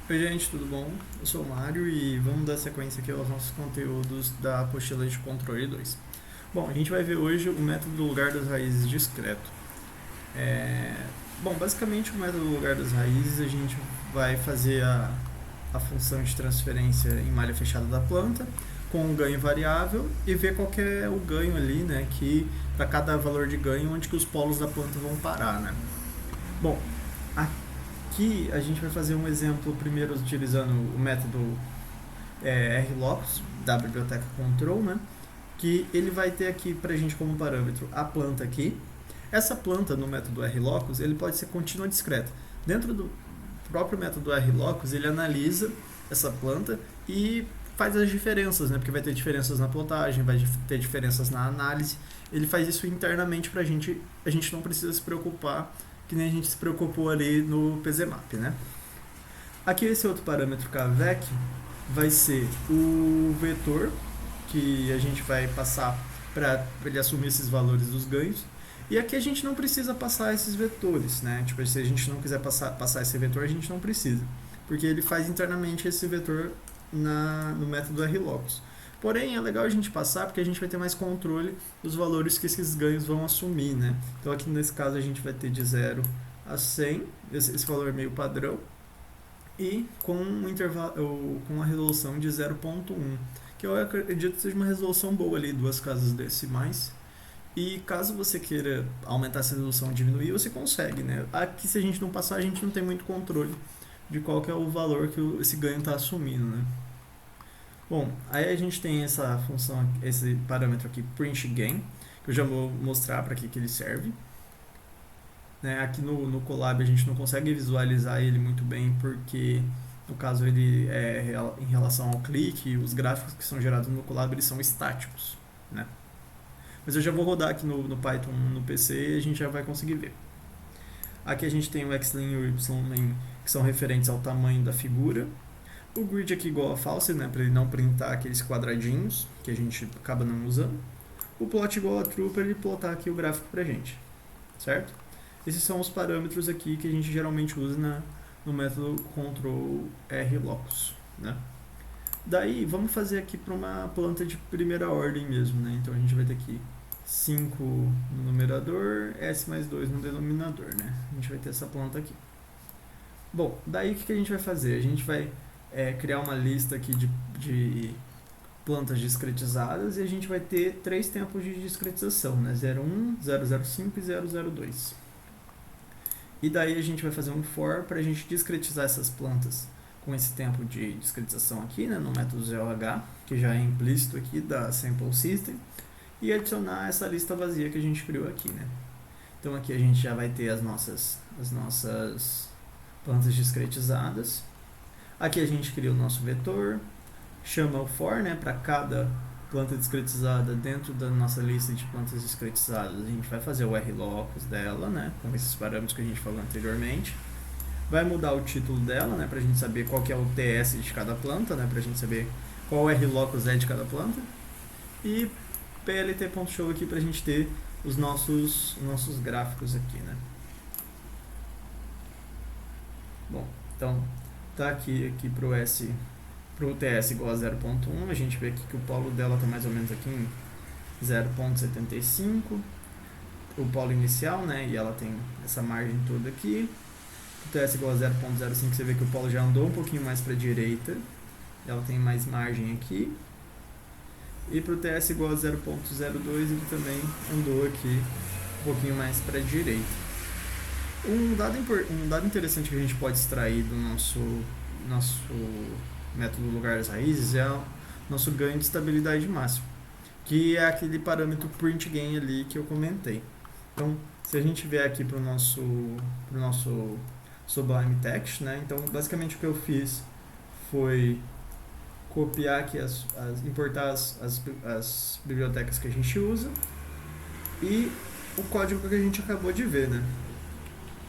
Oi gente, tudo bom? Eu sou o Mário e vamos dar sequência aqui aos nossos conteúdos da apostila de controle 2. Bom, a gente vai ver hoje o método do lugar das raízes discreto. É... Bom, basicamente o método do lugar das raízes a gente vai fazer a função de transferência em malha fechada da planta com um ganho variável e ver qual que é o ganho ali, né, que para cada valor de ganho onde que os polos da planta vão parar, né? Bom, aqui a gente vai fazer um exemplo primeiro utilizando o método RLOCUS da biblioteca Control, né? Que ele vai ter aqui para a gente como parâmetro a planta aqui. Essa planta no método RLOCUS ele pode ser contínua discreta. Dentro do próprio método RLOCUS ele analisa essa planta e faz as diferenças, né? Porque vai ter diferenças na plotagem, vai ter diferenças na análise. Ele faz isso internamente para a gente não precisa se preocupar que nem a gente se preocupou ali no PZMAP, né? Aqui esse outro parâmetro KVEC vai ser o vetor que a gente vai passar para ele assumir esses valores dos ganhos. E aqui a gente não precisa passar esses vetores, né? Tipo, se a gente não quiser passar esse vetor, a gente não precisa. Porque ele faz internamente esse vetor no método RLOCUS. Porém, é legal a gente passar porque a gente vai ter mais controle dos valores que esses ganhos vão assumir, né? Então aqui nesse caso a gente vai ter de 0 a 100, esse valor meio padrão, e com um intervalo, com uma resolução de 0.1, que eu acredito que seja uma resolução boa ali, duas casas decimais. E caso você queira aumentar essa resolução ou diminuir, você consegue, né? Aqui se a gente não passar, a gente não tem muito controle de qual que é o valor que esse ganho está assumindo, né? Bom, aí a gente tem essa função, esse parâmetro aqui, printGain, que eu já vou mostrar para que ele serve. Né, aqui no Colab a gente não consegue visualizar ele muito bem porque no caso ele é em relação ao clique, os gráficos que são gerados no Colab eles são estáticos, né? Mas eu já vou rodar aqui no Python no PC e a gente já vai conseguir ver. Aqui a gente tem o Xlim e o Ylim, que são referentes ao tamanho da figura. O grid aqui igual a false, né, para ele não printar aqueles quadradinhos que a gente acaba não usando. O plot igual a true para ele plotar aqui o gráfico pra gente, certo? Esses são os parâmetros aqui que a gente geralmente usa no método control RLOCUS, né? Daí, vamos fazer aqui para uma planta de primeira ordem mesmo, né? Então a gente vai ter aqui 5 no numerador, S mais 2 no denominador, né? A gente vai ter essa planta aqui. Bom, daí o que a gente vai fazer? A gente vai criar uma lista aqui de plantas discretizadas e a gente vai ter 3 tempos de discretização, né? 01, 005 e 002. E daí a gente vai fazer um for para a gente discretizar essas plantas com esse tempo de discretização aqui, né, no método ZOH, que já é implícito aqui da Sample System, e adicionar essa lista vazia que a gente criou aqui, né. Então aqui a gente já vai ter as nossas plantas discretizadas. Aqui a gente cria o nosso vetor, chama o for, né, para cada planta discretizada dentro da nossa lista de plantas discretizadas. A gente vai fazer o RLOCUS dela, né, com esses parâmetros que a gente falou anteriormente. Vai mudar o título dela, né, pra gente saber qual que é o TS de cada planta, né, pra gente saber qual o RLOCUS é de cada planta. E plt.show aqui pra gente ter os nossos gráficos aqui, né. Bom, então tá aqui pro TS igual a 0.1, a gente vê aqui que o polo dela está mais ou menos aqui em 0.75, o polo inicial, né, e ela tem essa margem toda aqui. O TS igual a 0.05, você vê que o polo já andou um pouquinho mais para a direita, ela tem mais margem aqui. E para o TS igual a 0.02, ele também andou aqui um pouquinho mais para a direita. Um dado interessante que a gente pode extrair do nosso método lugar das raízes é o nosso ganho de estabilidade máximo, que é aquele parâmetro printGain ali que eu comentei. Então, se a gente vier aqui para o nosso Sublime Text, né? Então, basicamente o que eu fiz foi copiar aqui, importar as bibliotecas que a gente usa e o código que a gente acabou de ver, né?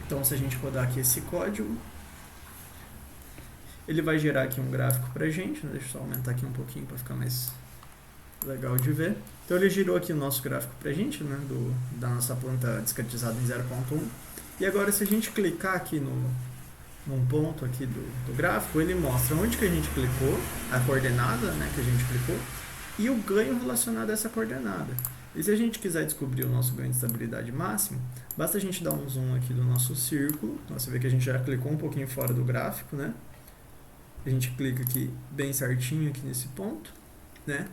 Então, se a gente rodar aqui esse código, ele vai gerar aqui um gráfico pra gente, né? Deixa eu só aumentar aqui um pouquinho para ficar mais legal de ver. Então ele girou aqui o nosso gráfico pra gente, né, da nossa planta discretizada em 0.1. E agora se a gente clicar aqui num ponto aqui do gráfico, ele mostra onde que a gente clicou, a coordenada, né, que a gente clicou, e o ganho relacionado a essa coordenada. E se a gente quiser descobrir o nosso ganho de estabilidade máximo, basta a gente dar um zoom aqui do nosso círculo. Então, você vê que a gente já clicou um pouquinho fora do gráfico, né? A gente clica aqui bem certinho aqui nesse ponto, né?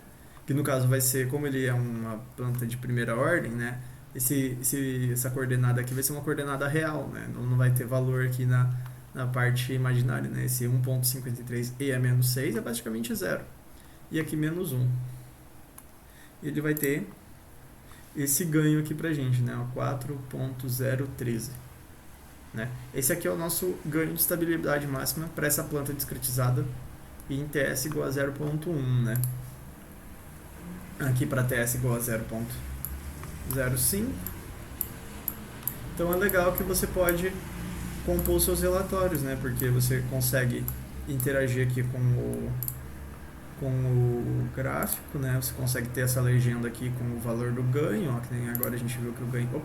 Que no caso vai ser, como ele é uma planta de primeira ordem, né? Essa coordenada aqui vai ser uma coordenada real, né? Não vai ter valor aqui na parte imaginária, né? Esse 1.53 e a menos 6 é basicamente zero. E aqui menos 1. Ele vai ter esse ganho aqui pra gente, né? 4.013. Né? Esse aqui é o nosso ganho de estabilidade máxima para essa planta discretizada em TS igual a 0.1, né? Aqui para TS igual a 0.05. Então é legal que você pode compor seus relatórios, né? Porque você consegue interagir aqui com o gráfico, né? Você consegue ter essa legenda aqui com o valor do ganho, ó, que nem agora a gente viu que o ganho, a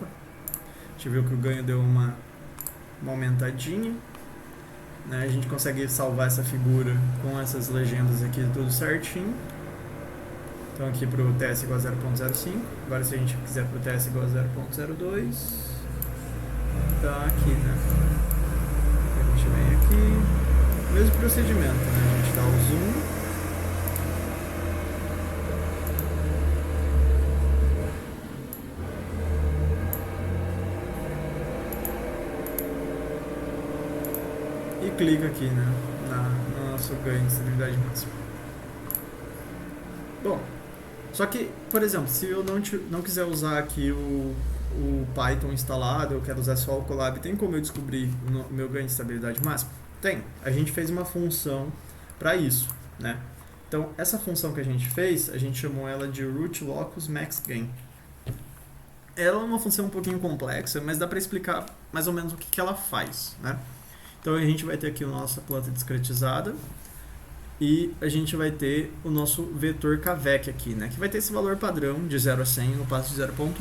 gente viu que o ganho deu uma aumentadinha, né? A gente consegue salvar essa figura com essas legendas aqui tudo certinho. Então aqui para o TS igual a 0.05, agora se a gente quiser para o TS igual a 0.02, tá aqui, né? A gente vem aqui, mesmo procedimento, né? A gente dá o zoom, e clica aqui, né, no nosso ganho de estabilidade máxima. Bom, só que, por exemplo, se eu não quiser usar aqui o Python instalado, eu quero usar só o Colab, tem como eu descobrir o meu ganho de estabilidade máxima? Tem. A gente fez uma função para isso, né? Então, essa função que a gente fez, a gente chamou ela de root locus max gain. Ela é uma função um pouquinho complexa, mas dá para explicar mais ou menos o que ela faz, né? Então a gente vai ter aqui a nossa planta discretizada e a gente vai ter o nosso vetor Kavec aqui, né? Que vai ter esse valor padrão de 0 a 100 no passo de 0.1.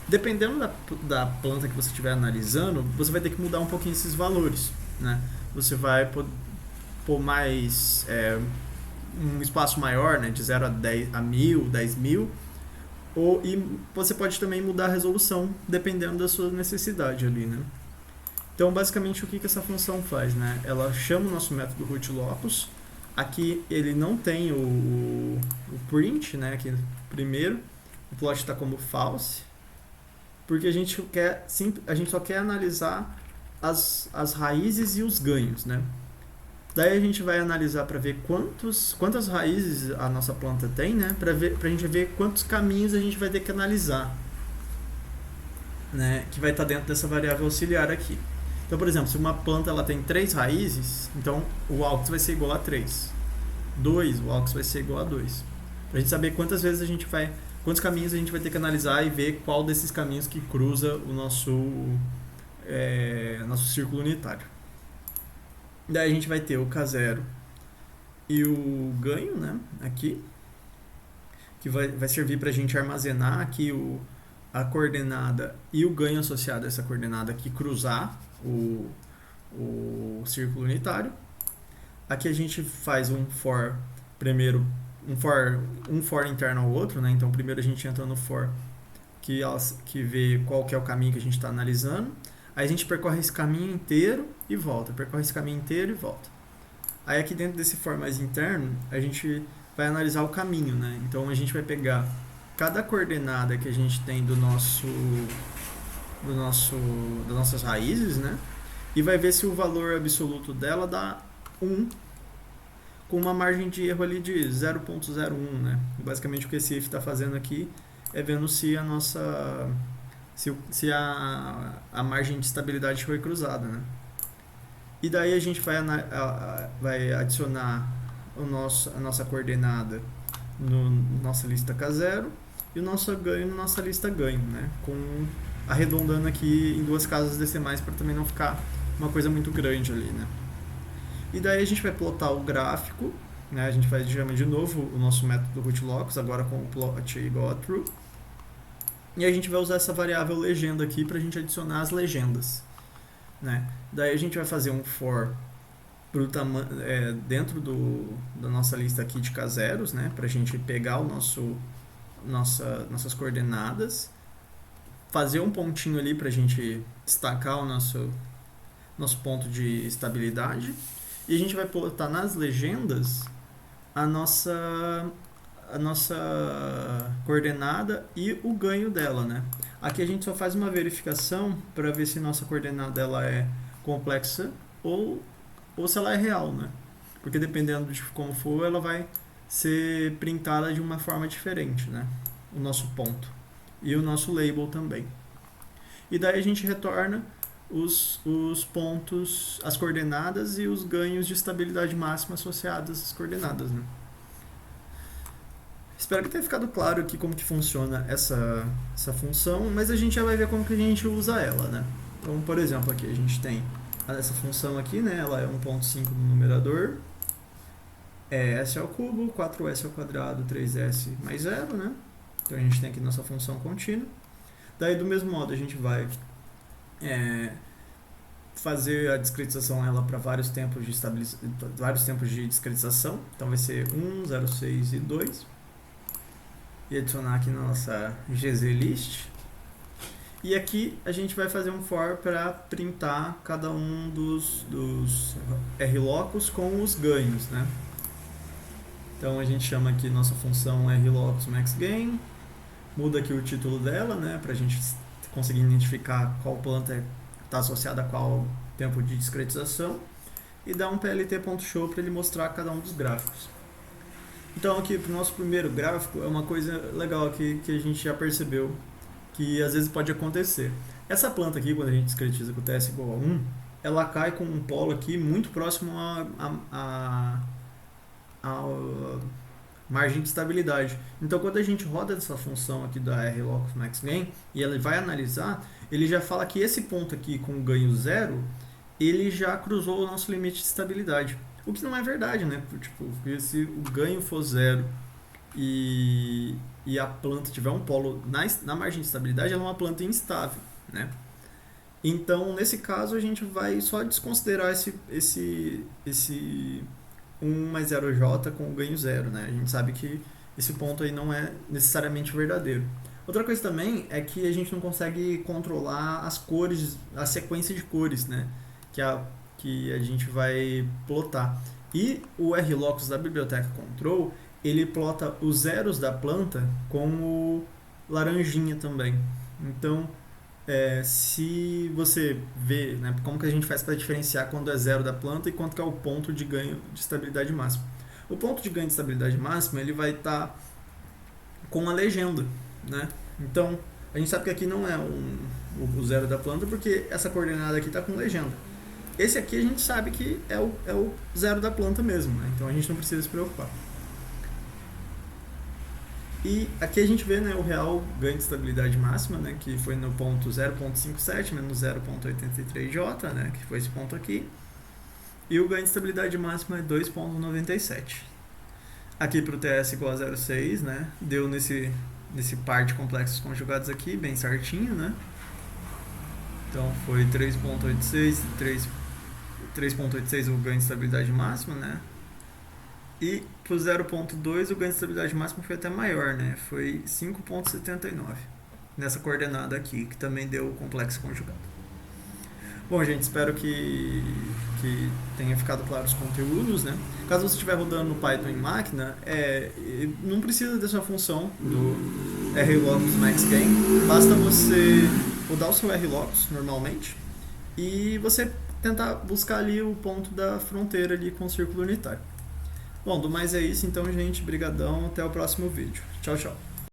Dependendo da planta que você estiver analisando, você vai ter que mudar um pouquinho esses valores, né? Você vai pôr mais um espaço maior, né? De 0 a 10 a 1000, 10.000. E você pode também mudar a resolução dependendo da sua necessidade ali, né? Então, basicamente, o que essa função faz, né? Ela chama o nosso método rootLocus. Aqui ele não tem o print, né? Aqui primeiro, o plot está como false, porque a gente só quer analisar as raízes e os ganhos, né? Daí a gente vai analisar para ver quantas raízes a nossa planta tem, né? Para a gente ver quantos caminhos a gente vai ter que analisar, né? Que vai estar dentro dessa variável auxiliar aqui. Então, por exemplo, se uma planta ela tem 3 raízes, então o AUX vai ser igual a 3. 2, o AUX vai ser igual a 2. Para a gente saber quantos caminhos a gente vai ter que analisar e ver qual desses caminhos que cruza o nosso círculo unitário. Daí a gente vai ter o K0 e o ganho, né, aqui, que vai servir para a gente armazenar aqui a coordenada e o ganho associado a essa coordenada aqui, cruzar o círculo unitário. Aqui a gente faz um for interno ao outro, né? Então primeiro a gente entra no for que vê qual que é o caminho que a gente está analisando. Aí a gente percorre esse caminho inteiro e volta, Aí aqui dentro desse for mais interno, a gente vai analisar o caminho, né? Então a gente vai pegar cada coordenada que a gente tem das nossas raízes, né? E vai ver se o valor absoluto dela dá 1, com uma margem de erro ali de 0.01, né? Basicamente o que esse if está fazendo aqui é vendo se a nossa se a margem de estabilidade foi cruzada, né? E daí a gente vai adicionar a nossa coordenada na nossa lista K0 e o nosso ganho na nossa lista ganho, né? Arredondando aqui em 2 casas decimais para também não ficar uma coisa muito grande ali, né? E daí a gente vai plotar o gráfico, né? A gente vai chamar de novo o nosso método rootLocus, agora com o plot igual a true. E a gente vai usar essa variável legenda aqui para a gente adicionar as legendas. né? Daí a gente vai fazer um for dentro da nossa lista aqui de caseros, né? Para a gente pegar nossas coordenadas, fazer um pontinho ali para a gente destacar o nosso ponto de estabilidade, e a gente vai botar nas legendas a nossa coordenada e o ganho dela, né? Aqui a gente só faz uma verificação para ver se nossa coordenada ela é complexa ou se ela é real, né? Porque dependendo de como for, ela vai ser printada de uma forma diferente, né? O nosso ponto. E o nosso label também. E daí a gente retorna os pontos, as coordenadas e os ganhos de estabilidade máxima associados às coordenadas, né? Espero que tenha ficado claro aqui como que funciona essa função, mas a gente já vai ver como que a gente usa ela, né? Então, por exemplo, aqui a gente tem essa função aqui, né? Ela é 1.5 no numerador, é s ao cubo, 4s ao quadrado, 3s mais 0, né? Então a gente tem aqui nossa função contínua. Daí, do mesmo modo, a gente vai fazer a discretização ela para vários tempos de discretização. Então vai ser 1, 0, 6 e 2. E adicionar aqui na nossa gzlist. E aqui a gente vai fazer um for para printar cada um dos rlocus com os ganhos, né? Então a gente chama aqui nossa função rlocus maxGain, muda aqui o título dela, né, para a gente conseguir identificar qual planta está associada a qual tempo de discretização, e dá um plt.show para ele mostrar cada um dos gráficos. Então aqui para o nosso primeiro gráfico é uma coisa legal aqui que a gente já percebeu que às vezes pode acontecer. Essa planta aqui, quando a gente discretiza com TS igual a 1, ela cai com um polo aqui muito próximo à margem de estabilidade. Então quando a gente roda essa função aqui da rlocus maxGain e ele vai analisar, ele já fala que esse ponto aqui com ganho 0, ele já cruzou o nosso limite de estabilidade. O que não é verdade, né? Tipo, se o ganho for 0 e a planta tiver um polo na margem de estabilidade, ela é uma planta instável, né? Então, nesse caso, a gente vai só desconsiderar esse 1 mais 0j com o ganho 0, né? A gente sabe que esse ponto aí não é necessariamente verdadeiro. Outra coisa também é que a gente não consegue controlar as cores, a sequência de cores, né? Que a gente vai plotar. E o rlocus da biblioteca control, ele plota os zeros da planta com o laranjinha também. Então, se você vê, né, como que a gente faz para diferenciar quando é zero da planta e quanto que é o ponto de ganho de estabilidade máxima. O ponto de ganho de estabilidade máxima ele vai estar com a legenda, né? Então, a gente sabe que aqui não é o zero da planta porque essa coordenada aqui está com legenda. Esse aqui a gente sabe que é o zero da planta mesmo, né? Então a gente não precisa se preocupar. E aqui a gente vê, né, o real ganho de estabilidade máxima, né, que foi no ponto 0.57 menos 0.83j, né, que foi esse ponto aqui. E o ganho de estabilidade máxima é 2.97. Aqui para o TS igual a 0,6, né, deu nesse par de complexos conjugados aqui, bem certinho, né. Então foi 3.86, 3.86 o ganho de estabilidade máxima, né. E para o 0.2 o ganho de estabilidade máxima foi até maior, né? Foi 5.79 nessa coordenada aqui, que também deu o complexo conjugado. Bom, gente, espero que tenha ficado claro os conteúdos, né? Caso você estiver rodando no Python em máquina, não precisa dessa função do rlocus maxGain, basta você rodar o seu rlocus normalmente e você tentar buscar ali o ponto da fronteira ali com o círculo unitário. Bom, do mais é isso, então, gente. Brigadão. Até o próximo vídeo. Tchau, tchau.